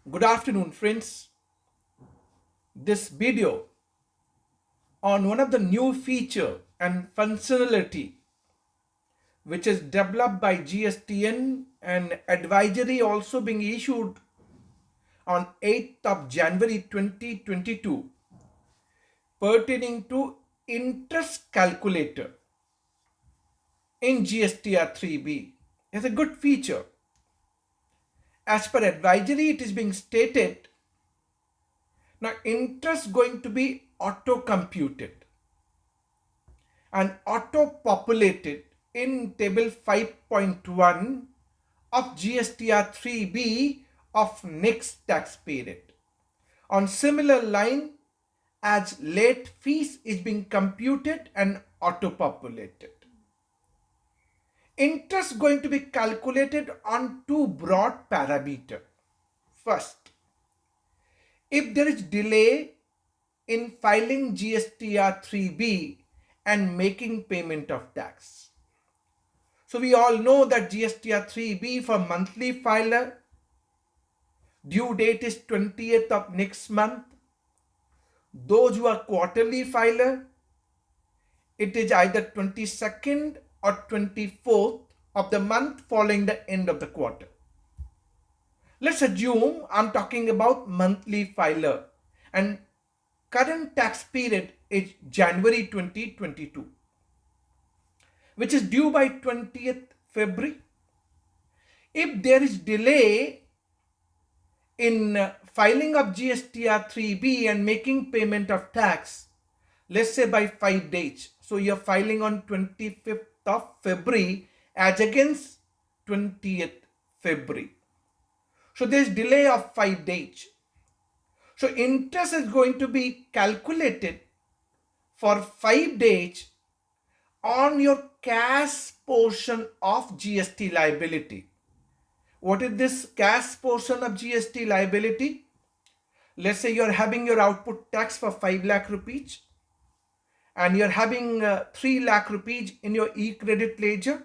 Good afternoon, friends. This video on one of the new feature and functionality which is developed by GSTN and advisory also being issued on 8th of January 2022 pertaining to interest calculator in GSTR 3B is a good feature. As per advisory, it is being stated now interest going to be auto computed and auto-populated in table 5.1 of GSTR 3B of next tax period. On similar line as late fees is being computed and auto-populated. Interest going to be calculated on two broad parameters. First, if there is delay in filing GSTR 3B and making payment of tax. So we all know that GSTR 3B for monthly filer, due date is 20th of next month. Those who are quarterly filer, it is either 22nd or 24th of the month following the end of the quarter. Let's assume I'm talking about monthly filer and current tax period is January 2022, which is due by 20th February. If there is delay in filing of GSTR 3B and making payment of tax, let's say by 5 days. So you're filing on 25th of February as against 20th February. So there's delay of 5 days. So interest is going to be calculated for 5 days on your cash portion of GST liability. What is this cash portion of GST liability? Let's say you're having your output tax for 5 lakh rupees and you're having 3 lakh rupees in your e-credit ledger.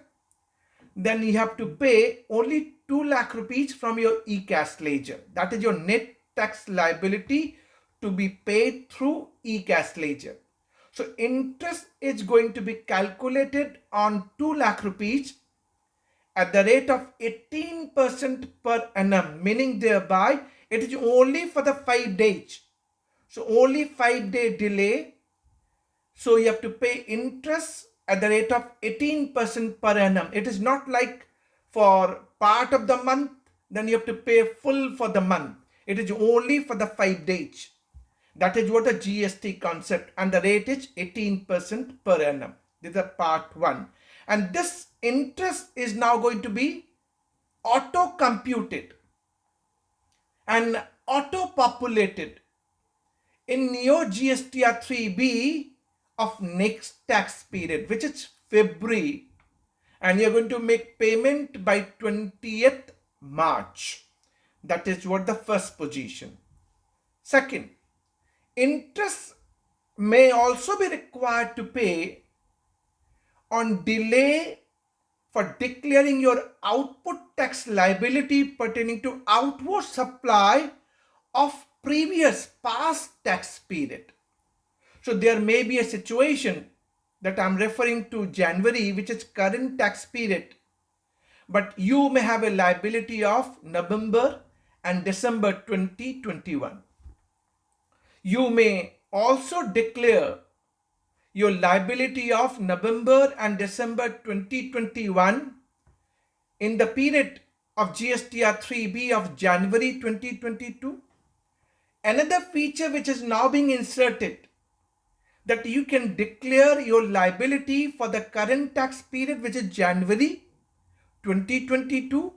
Then you have to pay only 2 lakh rupees from your e-cash ledger. That is your net tax liability to be paid through e-cash ledger. So interest is going to be calculated on 2 lakh rupees at the rate of 18% per annum, meaning thereby it is only for the 5 days. So only 5-day delay. So you have to pay interest at the rate of 18% per annum. It is not like for part of the month, then you have to pay full for the month. It is only for the 5 days. That is what the GST concept, and the rate is 18% per annum. This is part 1. And this interest is now going to be auto computed and auto populated in your GSTR 3B of next tax period, which is February, and you're going to make payment by 20th March. That is what the first position. Second, interest may also be required to pay on delay for declaring your output tax liability pertaining to outward supply of previous past tax period. So there may be a situation that I'm referring to January, which is current tax period, but you may have a liability of November and December 2021. You may also declare your liability of November and December 2021 in the period of GSTR 3B of January 2022. Another feature which is now being inserted, that you can declare your liability for the current tax period, which is January 2022,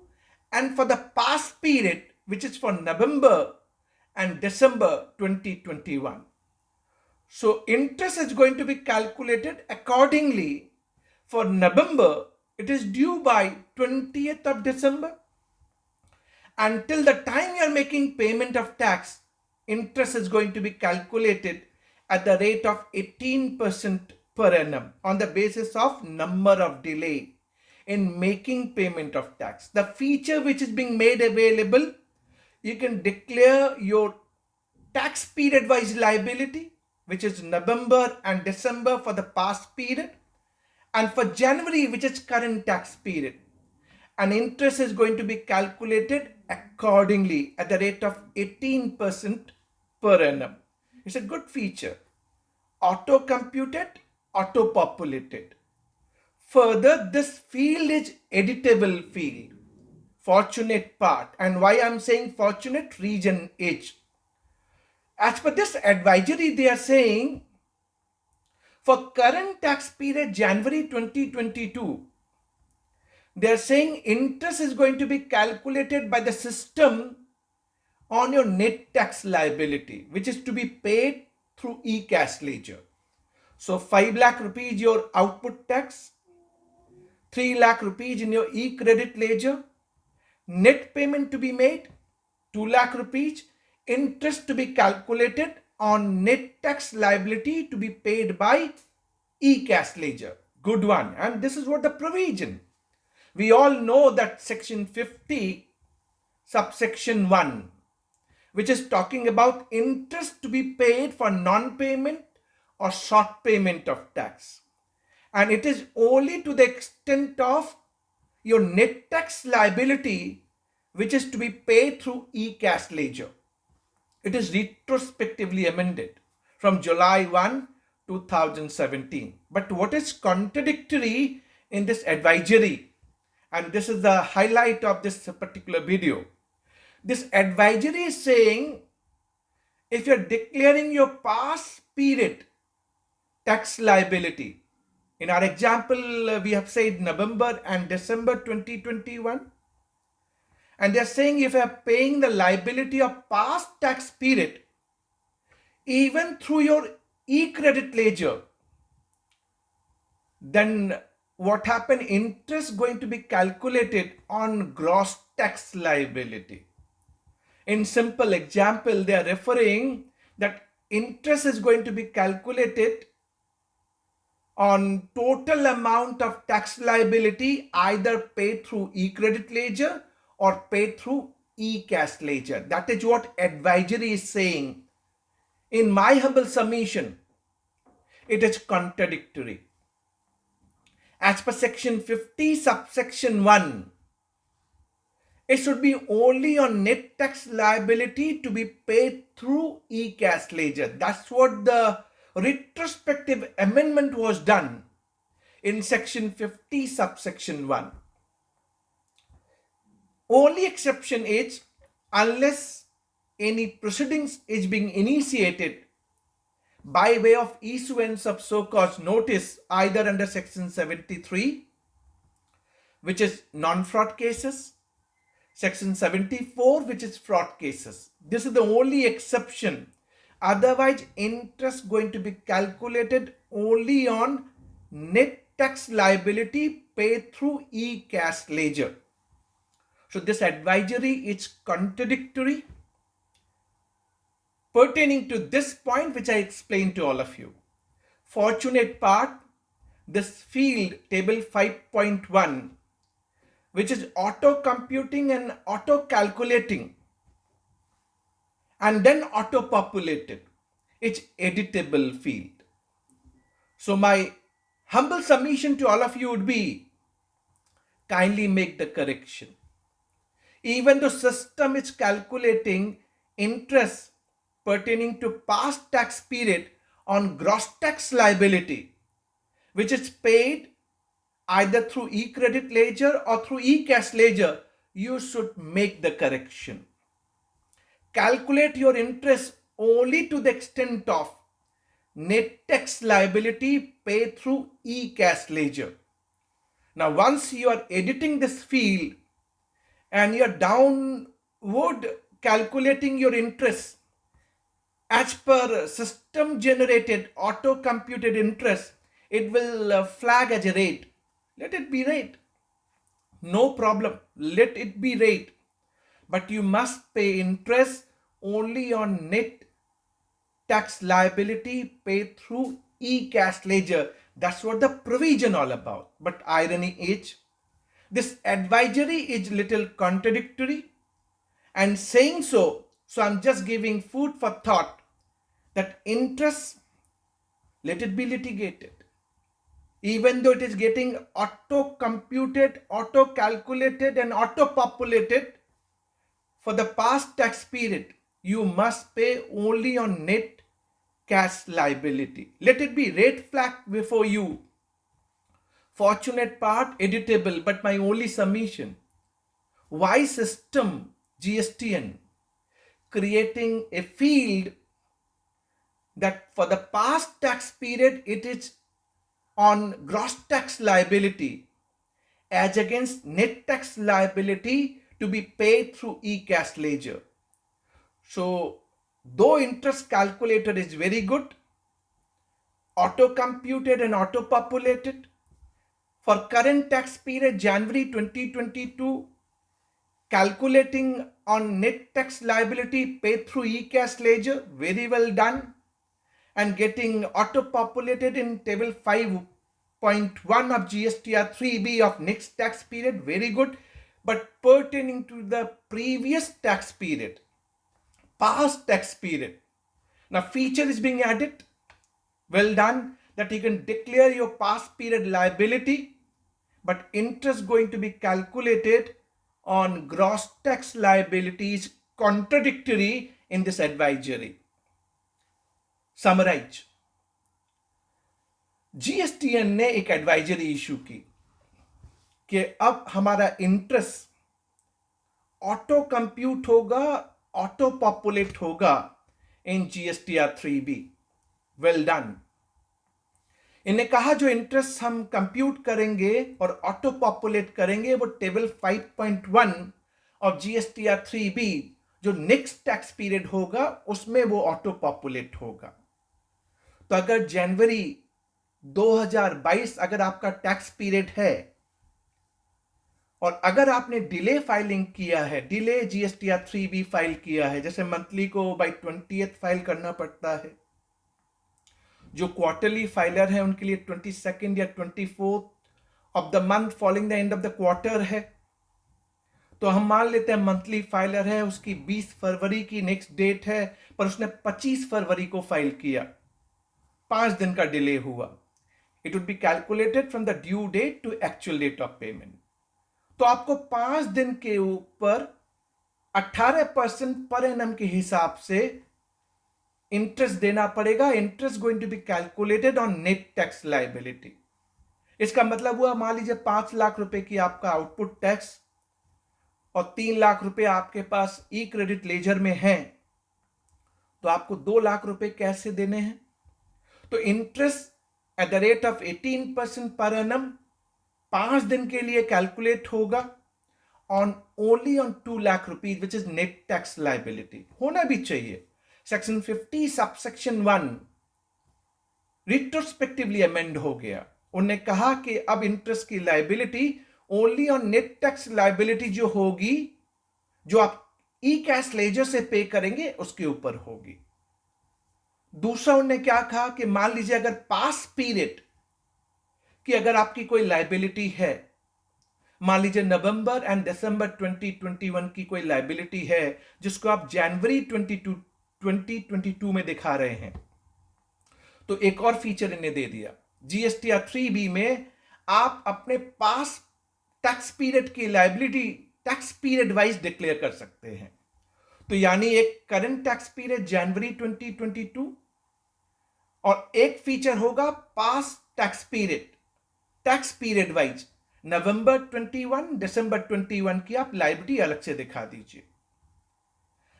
and for the past period, which is for November and December 2021. So interest is going to be calculated accordingly. For November, it is due by 20th of December. Until the time you are making payment of tax, interest is going to be calculated at the rate of 18% per annum on the basis of number of delay in making payment of tax. The feature which is being made available, you can declare your tax period wise liability, which is November and December for the past period, and for January, which is current tax period. And interest is going to be calculated accordingly at the rate of 18% per annum. It's a good feature. Auto computed, auto populated. Further, this field is editable field. Fortunate part. And why I'm saying fortunate? Region H. As per this advisory, they are saying for current tax period January 2022, they are saying interest is going to be calculated by the system on your net tax liability, which is to be paid through e-cash ledger. So 5 lakh rupees your output tax, 3 lakh rupees in your e-credit ledger, net payment to be made 2 lakh rupees, interest to be calculated on net tax liability to be paid by e-cash ledger. Good one. And this is what the provision. We all know that section 50 subsection 1, which is talking about interest to be paid for non-payment or short payment of tax. And it is only to the extent of your net tax liability, which is to be paid through e-cash ledger. It is retrospectively amended from July 1, 2017. But what is contradictory in this advisory, and this is the highlight of this particular video, this advisory is saying if you're declaring your past period tax liability, in our example, we have said November and December 2021. And they're saying if you're paying the liability of past tax period, even through your e-credit ledger, then what happened? Interest going to be calculated on gross tax liability. In simple example, they are referring that interest is going to be calculated on total amount of tax liability either paid through e-credit ledger or paid through e-cash ledger. That is what advisory is saying. In my humble submission, it is contradictory. As per section 50 subsection 1, it should be only on net tax liability to be paid through e-cash ledger. That's what the retrospective amendment was done in section 50 subsection 1. Only exception is unless any proceedings is being initiated by way of issuance of so-called notice either under section 73, which is non-fraud cases, section 74, which is fraud cases. This is the only exception. Otherwise, interest going to be calculated only on net tax liability paid through e-cash ledger. So this advisory is contradictory pertaining to this point, which I explained to all of you. Fortunate part, this field table 5.1, which is auto computing and auto calculating and then auto populated, it's editable field. So my humble submission to all of you would be, kindly make the correction. Even the system is calculating interest pertaining to past tax period on gross tax liability, which is paid either through e-credit ledger or through e-cash ledger, you should make the correction. Calculate your interest only to the extent of net tax liability paid through e-cash ledger. Now, once you are editing this field and you are downward calculating your interest as per system generated auto computed interest, it will flag as a rate. Let it be rate. No problem. Let it be rate. But you must pay interest only on net tax liability paid through e-cash ledger. That's what the provision all about. But irony is, this advisory is little contradictory And saying so I'm just giving food for thought that interest, let it be litigated. Even though it is getting auto-computed, auto-calculated, and auto-populated, for the past tax period, you must pay only on net cash liability. Let it be red flag before you. Fortunate part, editable, but my only submission. Why system GSTN creating a field that for the past tax period it is on gross tax liability as against net tax liability to be paid through e-cash ledger. So though interest calculator is very good, auto computed and auto populated, for current tax period January 2022, calculating on net tax liability paid through e-cash ledger, very well done. And getting auto populated in table 5.1 of GSTR 3B of next tax period, very good. But pertaining to the previous tax period, past tax period, now feature is being added, well done, that you can declare your past period liability, but interest going to be calculated on gross tax liabilities, contradictory in this advisory. Summarize, GSTN ने एक advisory issue की कि अब हमारा interest auto compute होगा, auto populate होगा in GSTR 3B. Well done. इन्हें कहा जो इंटरेस्ट हम कंप्यूट करेंगे और ऑटो पॉपुलेट करेंगे वो टेबल 5.1 ऑफ जीएसटीआर 3B जो नेक्स्ट टैक्स पीरियड होगा उसमें वो ऑटो पॉपुलेट होगा. तो अगर जनवरी 2022 अगर आपका टैक्स पीरियड है और अगर आपने डिले फाइलिंग किया है, डिले जीएसटीआर 3B फाइल किया है, जैसे मंथली को बाय 20th फाइल करना पड़ता है, जो क्वार्टरली फाइलर है उनके लिए 22nd या 24th of the month following the end of the quarter है. तो हम मान लेते हैं मंथली फाइलर है, उसकी 20 फरवरी की नेक्स्ट डेट है, पर उसने 25 फरवरी को फाइल किया, 5 दिन का डिले हुआ. It would be calculated from the due date to actual date of payment. तो आपको 5 दिन के ऊपर 18% पर एनम के हिसाब से इंटरेस्ट देना पड़ेगा. Interest going to be calculated on net tax liability. इसका मतलब हुआ मान लीजिए 5 लाख रुपए की आपका आउटपुट टैक्स और 3 लाख रुपए आपके पास ई क्रेडिट लेजर में है, तो आपको 2 लाख रुपए कैसे देने हैं. तो interest at the rate of 18% per annum 5 दिन के लिए कैलकुलेट होगा on only on 2 lakh rupees which is net tax liability. होना भी चाहिए. सेक्शन 50 सबसेक्शन 1 रिट्रोस्पेक्टिवली अमेंड हो गया. उन्होंने कहा कि अब इंटरेस्ट की liability only on net tax liability जो होगी, जो आप ई कैश लेजर से पे करेंगे उसके ऊपर होगी. दूसरा उन्होंने क्या कहा कि मान लीजिए अगर पास पीरियड कि अगर आपकी कोई लाइबिलिटी है, मान लीजिए नवंबर एंड दिसंबर 2021 की कोई लाइबिलिटी है जिसको आप जनवरी 2022 में दिखा रहे हैं, तो एक और फीचर इन्हें दे दिया. जीएसटीआर 3B में आप अपने पास टैक्स पीरियड की liability tax period wise declare कर सकते हैं. तो यानी एक करंट टैक्स पीरियड जनवरी 2022 और एक फीचर होगा पास टैक्स पीरियड वाइज नवंबर 21 दिसंबर 21 की आप लाइबिलिटी अलग से दिखा दीजिए.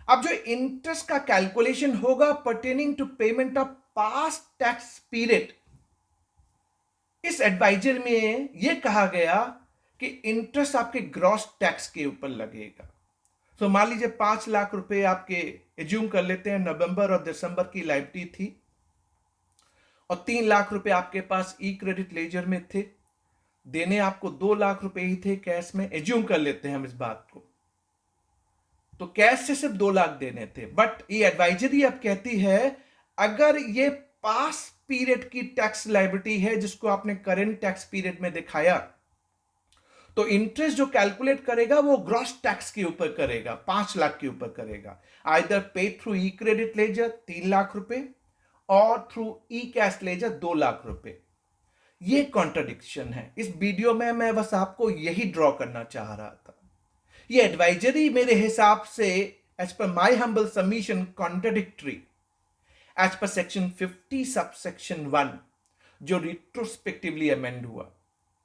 अब जो इंटरेस्ट का कैलकुलेशन होगा pertaining to payment of past tax period, इस एडवाइजर में यह कहा गया कि इंटरेस्ट आपके ग्रॉस टैक्स के ऊपर लगेगा. तो मान लीजिए 5 लाख रुपए आपके एज्यूम कर लेते हैं नवंबर और दिसंबर की लाइबिलिटी थी और 3 लाख रुपए आपके पास ई क्रेडिट लेजर में थे, देने आपको 2 लाख रुपए ही थे कैश में, एज्यूम कर लेते हैं हम इस बात को. तो कैश से सिर्फ 2 लाख देने थे. बट ये एडवाइजरी अब कहती है अगर ये पास पीरियड की टैक्स लाइबिलिटी है जिसको आपने करेंट टैक्स पीरियड में दिखाया, तो इंटरेस्ट जो कैलकुलेट करेगा वो ग्रॉस टैक्स के ऊपर करेगा, 5 लाख के ऊपर करेगा, आइदर पेड थ्रू ई क्रेडिट लेजर 3 लाख रुपए और थ्रू ई कैश लेजर 2 लाख रुपए। ये कॉन्ट्रडिक्शन है। इस वीडियो में मैं बस आपको यही ड्रॉ करना चाह रहा था। ये एडवाइजरी मेरे हिसाब से as per my humble submission contradictory as per section 50 subsection 1 जो रिट्रोस्पेक्टिवली अमेंड हुआ।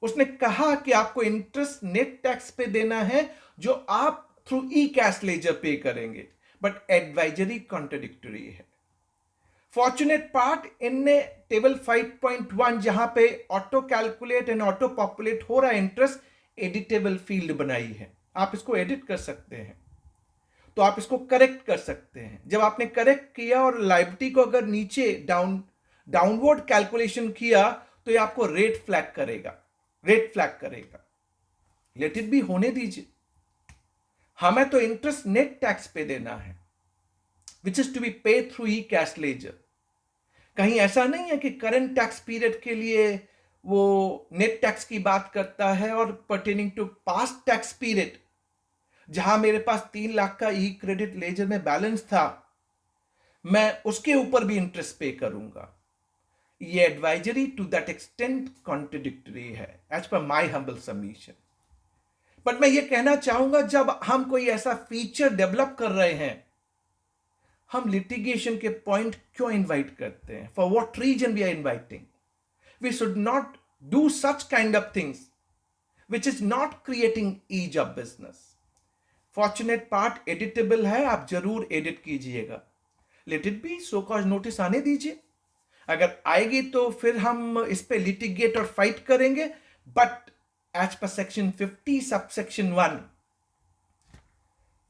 उसने कहा कि आपको इंटरेस्ट नेट टैक्स पे देना है जो आप थ्रू ई कैश लेजर पे करेंगे, बट एडवाइजरी कॉन्ट्रडिक्टरी है। फॉर्चुनेट पार्ट, इनने टेबल 5.1 जहां पे auto calculate and auto populate हो रहा है इंटरेस्ट, एडिटेबल फील्ड बनाई है। आप इसको एडिट कर सकते हैं, तो आप इसको करेक्ट कर सकते हैं। जब आपने करेक्ट किया और लायबिलिटी को अगर नीचे डाउनवर्ड कैलकुलेशन किया तो ये आपको रेट फ्लैग करेगा, लेट इट बी, होने दीजिए। हमें तो इंटरेस्ट नेट टैक्स पे देना है विच इज टू बी पे थ्रू ई कैश लेजर। कहीं ऐसा नहीं है कि करंट टैक्स पीरियड के लिए वो नेट टैक्स की बात करता है और pertaining to past tax period जहां मेरे पास 3 लाख का ई क्रेडिट लेजर में बैलेंस था, मैं उसके ऊपर भी इंटरेस्ट पे करूंगा। ये advisory to that extent contradictory है as per my humble submission. But मैं ये कहना चाहूंगा, जब हम कोई ऐसा फीचर डेवलप कर रहे हैं, हम लिटिगेशन के पॉइंट क्यों इनवाइट करते हैं? For what reason we are inviting? We should not do such kind of things which is not creating ease of business. Fortunate part editable है, आप जरूर एडिट कीजिएगा। Let it be, show cause notice आने दीजिए। अगर आएगी तो फिर हम इस पे लिटिगेट और फाइट करेंगे, but as per section 50 subsection 1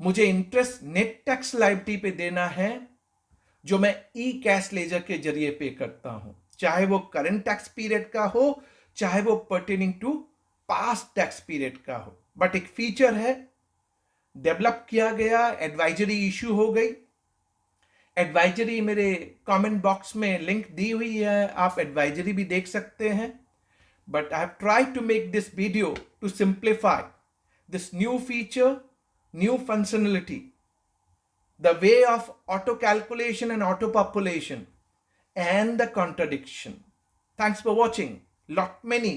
मुझे इंटरेस्ट नेट टैक्स लायबिलिटी पे देना है जो मैं ई कैश लेजर के जरिए पे करता हूं, चाहे वो करंट टैक्स पीरियड का हो, चाहे वो pertaining to past tax period का हो। बट एक फीचर है, डेवलप किया गया, एडवाइजरी इशू हो गई। एडवाइजरी मेरे कमेंट बॉक्स में लिंक दी हुई है, आप एडवाइजरी भी देख सकते हैं। But I have tried to make this video to simplify this new feature, new functionality, the way of auto calculation and auto population, and the contradiction. Thanks for watching. Lot many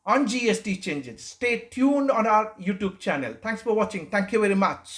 on GST changes. Stay tuned on our YouTube channel. Thanks for watching. Thank you very much.